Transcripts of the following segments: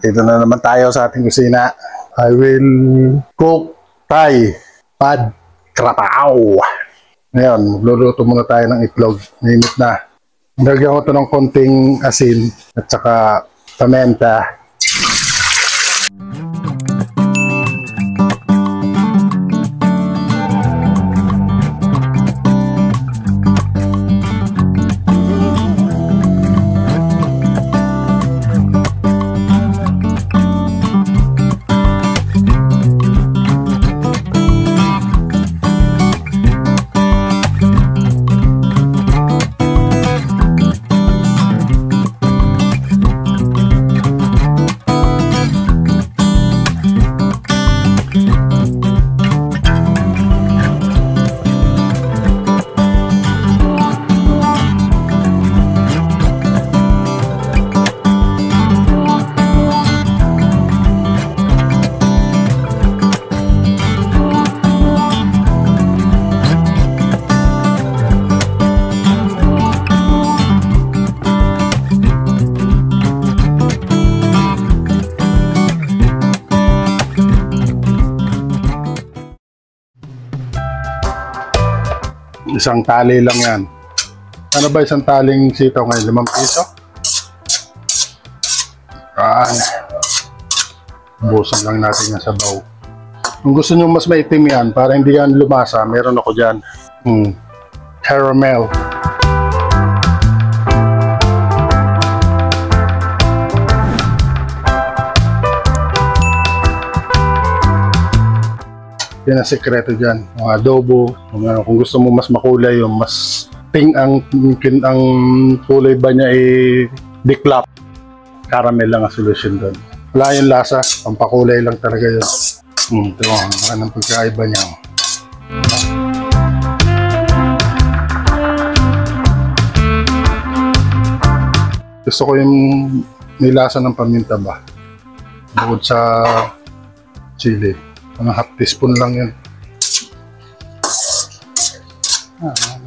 Dito na naman tayo sa ating kusina. I will cook Thai pad krapao. Ngayon, magluluto muna tayo ng itlog. Mainit na. Nilagyan ko ito ng konting asin at saka pamenta. Isang tali lang yan. Ano ba isang taling sitaw ngayon? 5 piso? Busan lang natin yung sabaw. Kung gusto nyo mas maitim yan, para hindi yan lumasa, meron ako dyan. Caramel. Yan ang sekreto dyan, mga adobo. Kung gusto mo mas makulay, yung mas ang kulay ba niya diklap. Caramel lang ang solution doon. Wala yung lasa, pampakulay lang talaga yun. Ito ang pagkaiba niya. Gusto ko yung may lasa ng paminta ba, bukod sa chili. Mga half teaspoon lang yan.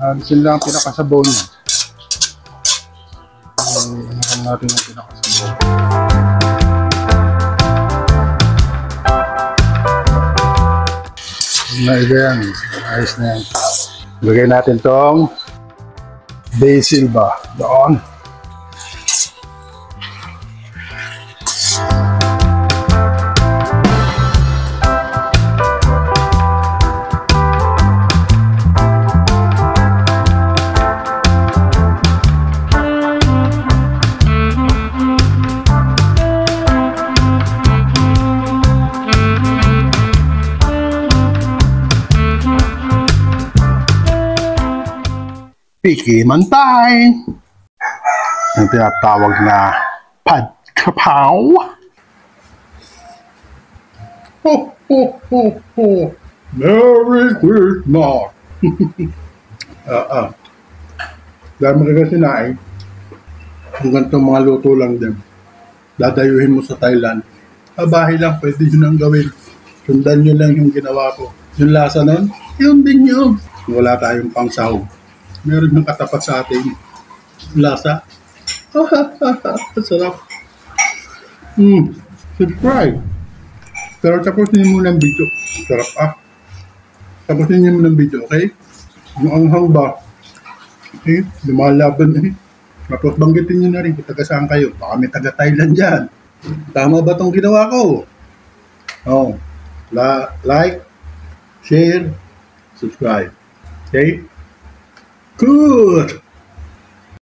Alisin lang ang pinakasabaw niya. Inahan natin ang pinakasabaw. Naiga yan. Ayos na yan. Lagay natin tong basil ba. Doon. Piki mantay. Ang tinatawag na pad krapao. Ho ho ho ho. Merry Christmas. Dahil magkakasinain, kung ganitong mga luto lang din, dadayuhin mo sa Thailand. Bahay lang, pwede yun ang gawin. Sundan nyo lang yung ginawa ko. Yung lasa nun, yun din yun. Wala tayong pangsahog. Meron ng katapat sa atin. Lasa. Sarap. Subscribe. Pero tapusin niyo muna ang video. Sarap tapusin niyo muna ang video, okay? Yung anghang ba? Okay? Lumalaban eh. Tapos banggitin niyo na rin kung taga saan kayo. Baka may taga Thailand dyan. Tama ba itong ginawa ko? Like, share, subscribe. Okay? Good!